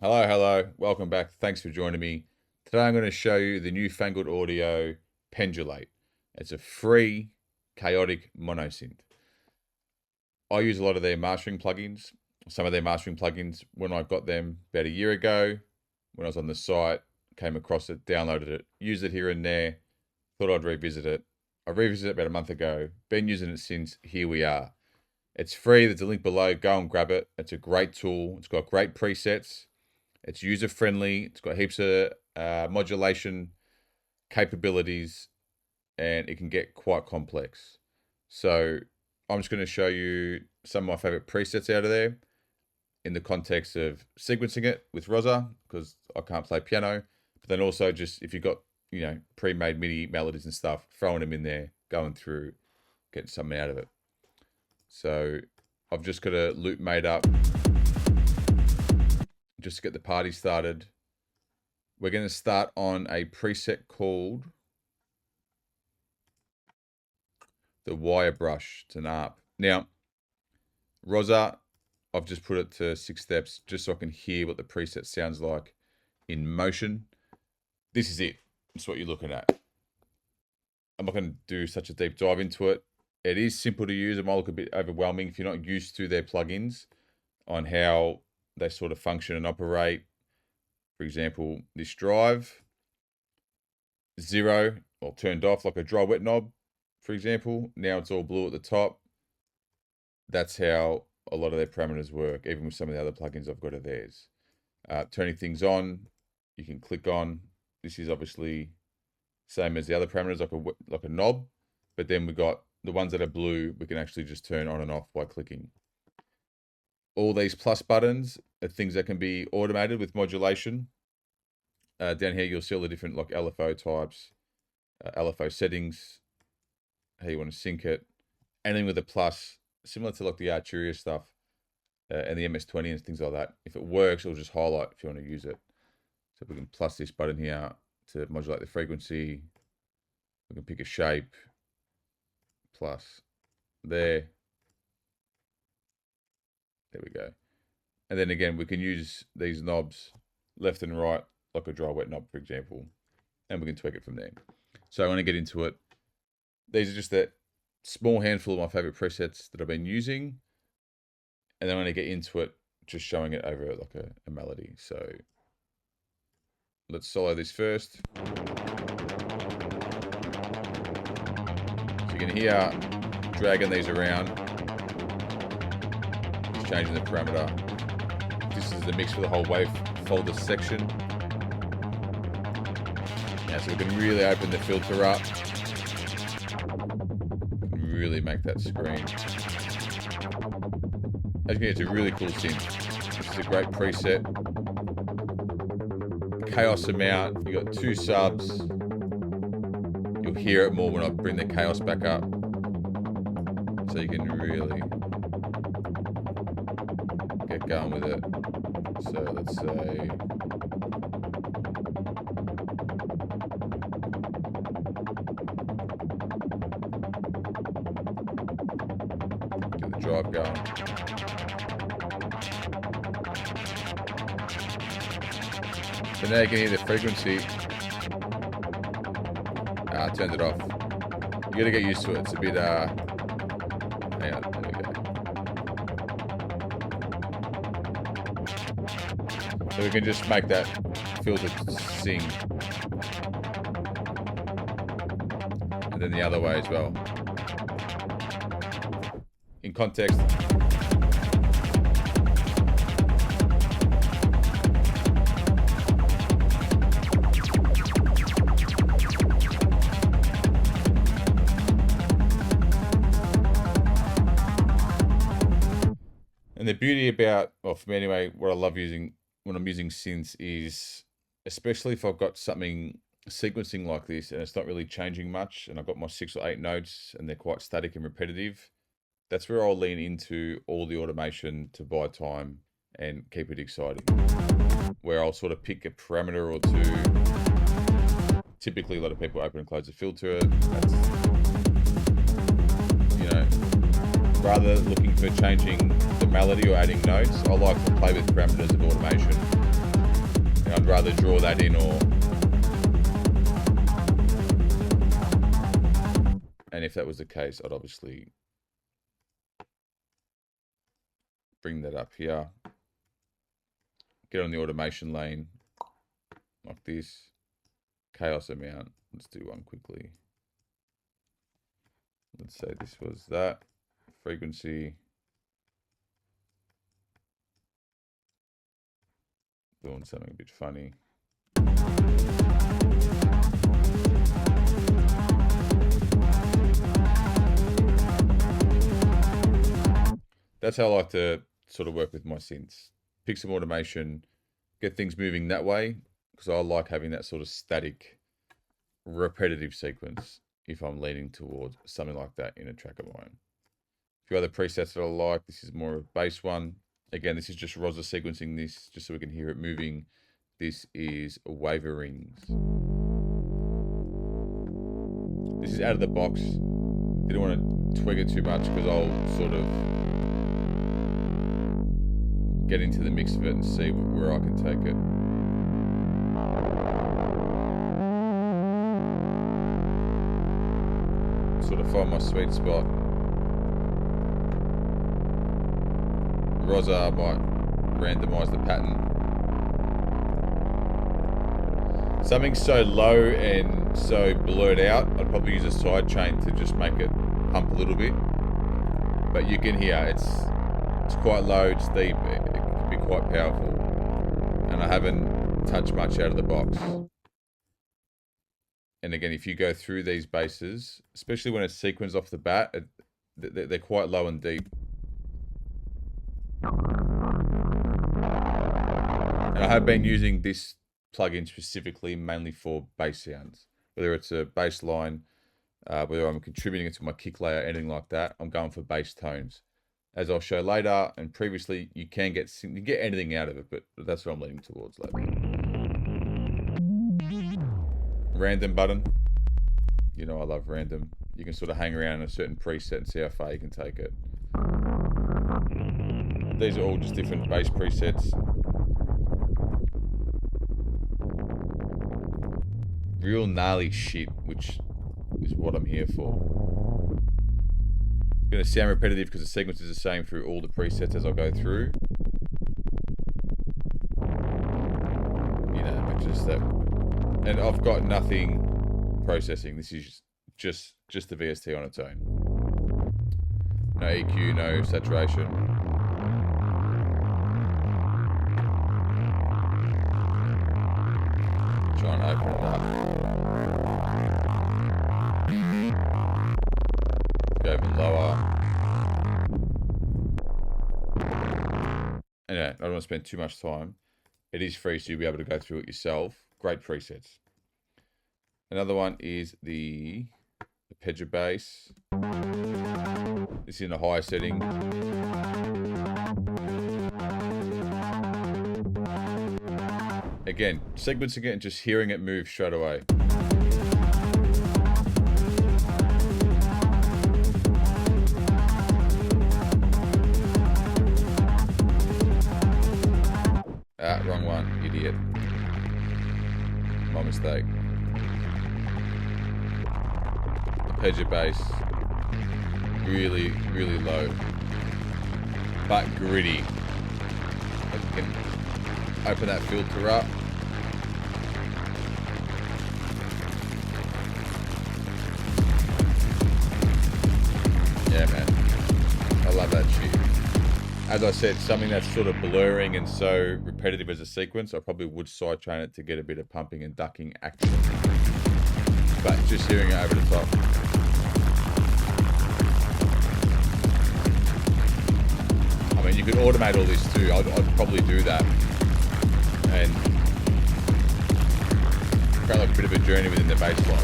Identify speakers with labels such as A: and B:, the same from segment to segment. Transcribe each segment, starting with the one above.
A: Hello, welcome back. Thanks for joining me. Today I'm going to show you the newfangled audio Pendulate. It's a free chaotic mono synth. I use a lot of their mastering plugins. Some of their mastering plugins, when I got them about a year ago, when I was on the site, came across it, downloaded it, used it here and there, thought I'd revisit it. I revisited it about a month ago, been using it since. Here we are. It's free, there's a link below, go and grab it. It's a great tool, it's got great presets. It's user-friendly, it's got heaps of modulation capabilities, and it can get quite complex. So I'm just going to show you some of my favorite presets out of there in the context of sequencing it with Rosa, because I can't play piano, but then also just if you've got, pre-made MIDI melodies and stuff, throwing them in there, going through, getting something out of it. So I've just got a loop made up just to get the party started. We're going to start on a preset called the wire brush. It's an ARP. Now, Rosa, I've just put it to 6 steps just so I can hear what the preset sounds like in motion. This is it. It's what you're looking at. I'm not going to do such a deep dive into it. It is simple to use. It might look a bit overwhelming if you're not used to their plugins on how they sort of function and operate. For example, this drive, 0 or turned off like a dry wet knob, for example. Now it's all blue at the top. That's how a lot of their parameters work, even with some of the other plugins I've got of theirs. Turning things on, you can click on. This is obviously same as the other parameters, like a knob, but then we got the ones that are blue, we can actually just turn on and off by clicking. All these plus buttons are things that can be automated with modulation. Down here, you'll see all the different like LFO types, LFO settings, how you want to sync it. Anything with a plus, similar to like the Arturia stuff and the MS-20 and things like that. If it works, it'll just highlight if you want to use it. So we can plus this button here to modulate the frequency. We can pick a shape, plus there. There we go. And then again, we can use these knobs left and right, like a dry wet knob, for example, and we can tweak it from there. So I want to get into it. These are just that small handful of my favorite presets that I've been using. And then I want to get into it, just showing it over like a melody. So let's solo this first. So you can hear dragging these around. Changing the parameter. This is the mix for the whole wave folder section. Now, so we can really open the filter up. Really make that screen. As you can see, it's a really cool synth. This is a great preset. Chaos amount. You got 2 subs. You'll hear it more when I bring the chaos back up. So you can really get going with it. So let's say get the drive going. So now you can hear the frequency. I turned it off. You gotta get used to it. It's a bit hang on, there we go. So we can just make that filter sing. And then the other way as well. In context. And the beauty about, well, for me anyway, what I love using when I'm using synths is, especially if I've got something sequencing like this and it's not really changing much and I've got my 6 or 8 notes and they're quite static and repetitive, that's where I'll lean into all the automation to buy time and keep it exciting. Where I'll sort of pick a parameter or 2. Typically a lot of people open and close the filter. That's, rather than looking for changing the melody or adding notes, I like to play with parameters of automation. And I'd rather draw that in, and if that was the case, I'd obviously bring that up here, get on the automation lane like this, chaos amount. Let's do one quickly. Let's say this was that frequency. Doing something a bit funny. That's how I like to sort of work with my synths. Pick some automation, get things moving that way, because I like having that sort of static, repetitive sequence if I'm leaning towards something like that in a track of mine. A few other presets that I like. This is more of a bass one. Again, this is just Rosa sequencing this just so we can hear it moving. This is Waverings. This is out of the box. Didn't want to twig it too much because I'll sort of get into the mix of it and see where I can take it. Sort of find my sweet spot. Rosa might randomize the pattern. Something so low and so blurred out, I'd probably use a side chain to just make it pump a little bit. But you can hear it's quite low, it's deep, it can be quite powerful. And I haven't touched much out of the box. And again, if you go through these basses, especially when it's sequenced off the bat, they're quite low and deep. And I have been using this plugin specifically mainly for bass sounds, whether it's a bass line, whether I'm contributing it to my kick layer, anything like that. I'm going for bass tones. As I'll show later, and previously, you can get anything out of it, but that's what I'm leaning towards lately. Random button. You know I love random. You can sort of hang around in a certain preset and see how far you can take it. These are all just different bass presets. Real gnarly shit, which is what I'm here for. It's going to sound repetitive because the sequence is the same through all the presets as I go through. You know, but just that. And I've got nothing processing. This is just the VST on its own. No EQ, no saturation. Try and open it up. Go even lower. Anyway, I don't want to spend too much time. It is free, so you'll be able to go through it yourself. Great presets. Another one is the arpeggio bass. This is in a higher setting. Again, sequencing it and just hearing it move straight away. Ah, wrong one, idiot. My mistake. Arpeggio bass. Really, really low. But gritty. I can open that filter up. Yeah, man. I love that shit. As I said, something that's sort of blurring and so repetitive as a sequence, I probably would sidechain it to get a bit of pumping and ducking action. But just hearing it over the top. I mean, you could automate all this too. I'd probably do that. And create like a bit of a journey within the bass line.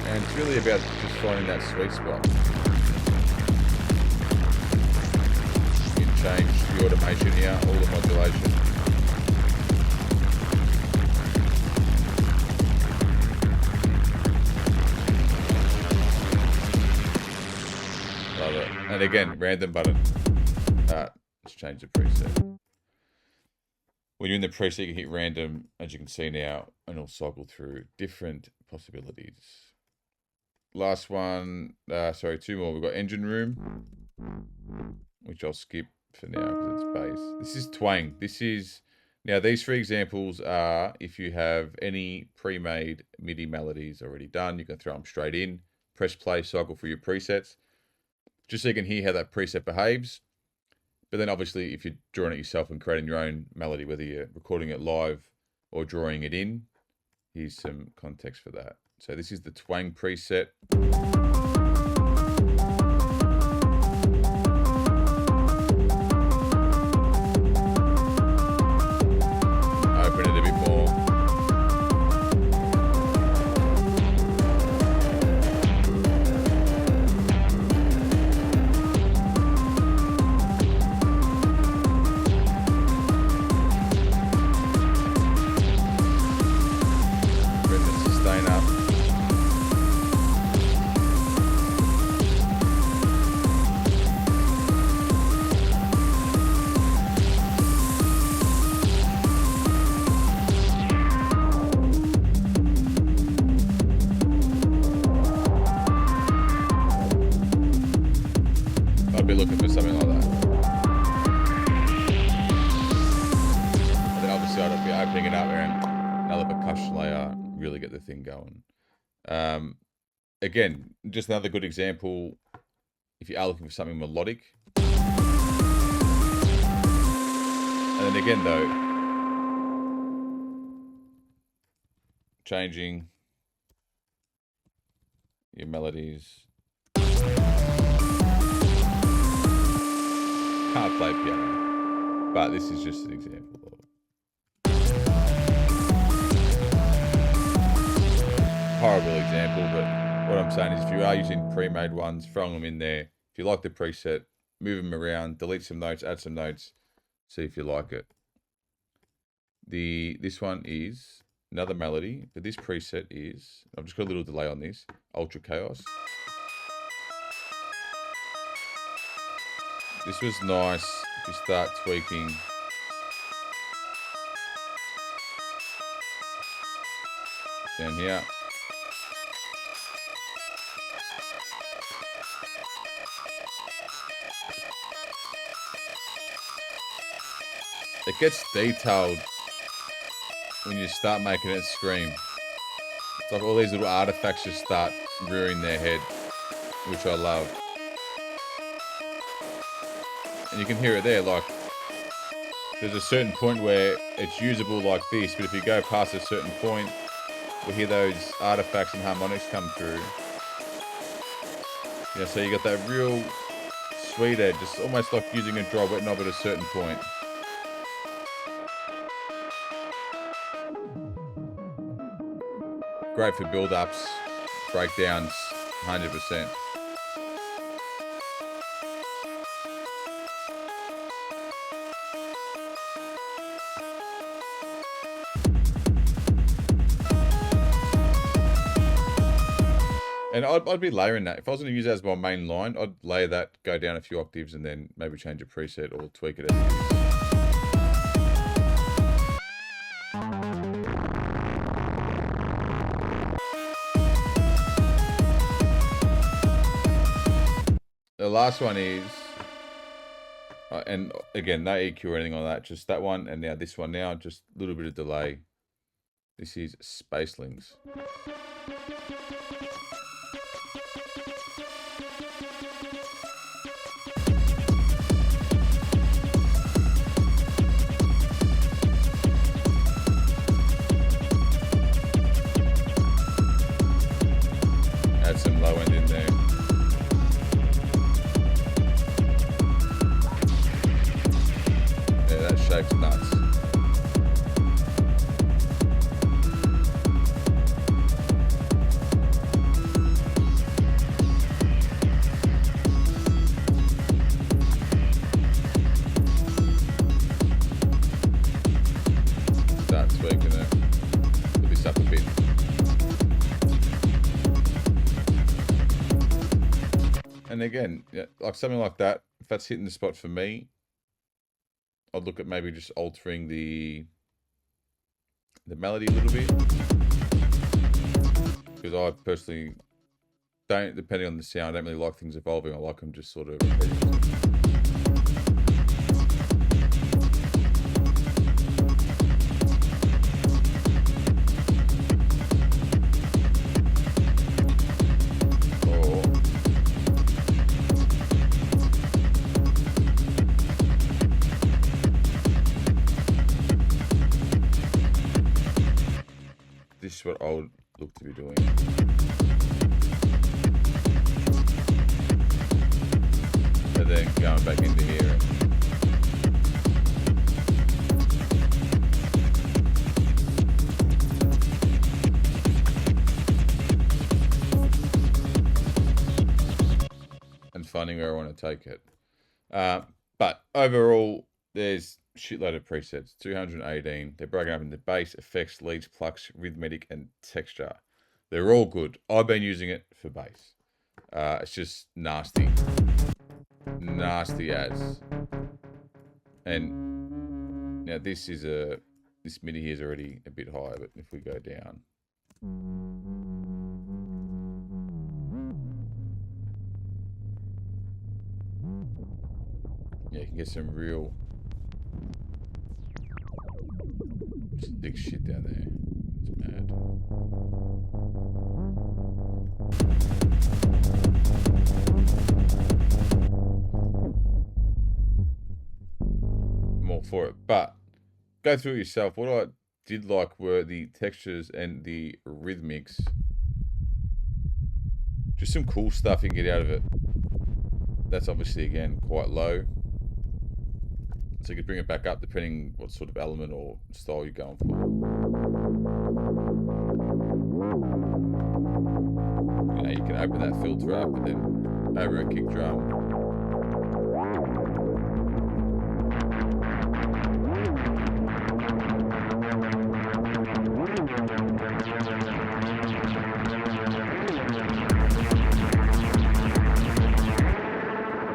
A: And it's really about just finding that sweet spot. You can change the automation here, all the modulation. Love it. And again, random button. Let's change the preset. When you're in the preset, you can hit random, as you can see now, and it'll cycle through different possibilities. Last one, sorry, two more. We've got engine room, which I'll skip for now because it's bass. This is twang. This is, now these three examples are if you have any pre-made MIDI melodies already done, you can throw them straight in, press play, cycle for your presets, just so you can hear how that preset behaves. But then obviously if you're drawing it yourself and creating your own melody, whether you're recording it live or drawing it in, here's some context for that. So this is the twang preset. Open it a bit more. Bring the sustain up. I'd be looking for something like that. And then obviously I'd be opening it up and another percussion layer, really get the thing going. Again, just another good example, if you are looking for something melodic. And then again though, changing your melodies. Can't play piano, but this is just an example of horrible example. But what I'm saying is, if you are using pre-made ones, throw them in there. If you like the preset, move them around, delete some notes, add some notes, see if you like it. This one is another melody, but this preset is, I've just got a little delay on this, Ultra Chaos. This was nice if you start tweaking. Down here. It gets detailed when you start making it scream. It's like all these little artifacts just start rearing their head, which I love. And you can hear it there, like there's a certain point where it's usable like this, but if you go past a certain point, we'll hear those artifacts and harmonics come through. You know, so you got that real sweet edge, just almost like using a dry wet knob at a certain point. Great for build-ups, breakdowns, 100%. And I'd be layering that. If I was going to use that as my main line, I'd layer that, go down a few octaves, and then maybe change a preset or tweak it as it is. The last one is, and again, no EQ or anything like that, just that one, and now this one now, just a little bit of delay. This is Spacelings. Add some low end in there. Yeah, that shape's nuts. Start tweaking it. Put this up a bit. And again, yeah, like something like that, if that's hitting the spot for me, I'd look at maybe just altering the melody a little bit, because I personally don't, depending on the sound, I don't really like things evolving. I like them just sort of repeating. This is what I would look to be doing. And then going back into here. And finding where I want to take it. But overall, there's a shitload of presets, 218. They're broken up into bass, effects, leads, plucks, rhythmic, and texture. They're all good. I've been using it for bass. It's just nasty. Nasty as. And now this MIDI here is already a bit high, but if we go down. Yeah, you can get some real big shit down there. It's mad. I'm all for it, but go through it yourself. What I did like were the textures and the rhythmics. Just some cool stuff you can get out of it. That's obviously, again, quite low. So you could bring it back up depending what sort of element or style you're going for. You know, you can open that filter up and then over a kick drum.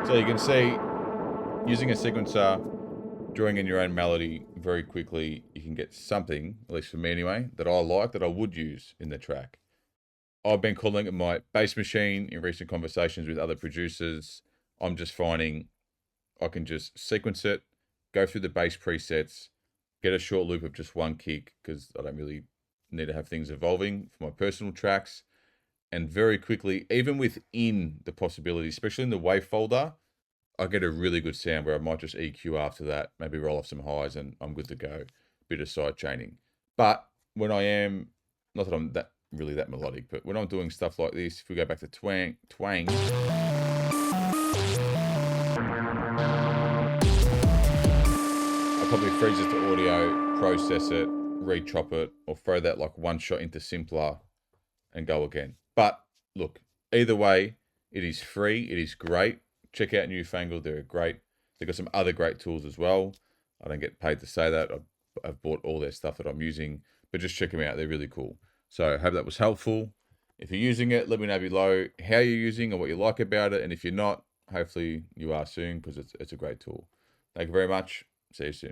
A: So you can see, using a sequencer, drawing in your own melody very quickly, you can get something, at least for me anyway, that I like, that I would use in the track. I've been calling it my bass machine in recent conversations with other producers. I'm just finding I can just sequence it, go through the bass presets, get a short loop of just one kick, because I don't really need to have things evolving for my personal tracks. And very quickly, even within the possibilities, especially in the wave folder, I get a really good sound where I might just EQ after that, maybe roll off some highs, and I'm good to go. Bit of side chaining. But when I am, not that I'm really that melodic, but when I'm doing stuff like this, if we go back to twang, I probably freeze it to audio, process it, re-chop it, or throw that like one shot into simpler and go again. But look, either way, it is free, it is great. Check out Newfangled, they're great. They've got some other great tools as well. I don't get paid to say that. I've bought all their stuff that I'm using, but just check them out, they're really cool. So I hope that was helpful. If you're using it, let me know below how you're using and what you like about it. And if you're not, hopefully you are soon, because it's a great tool. Thank you very much. See you soon.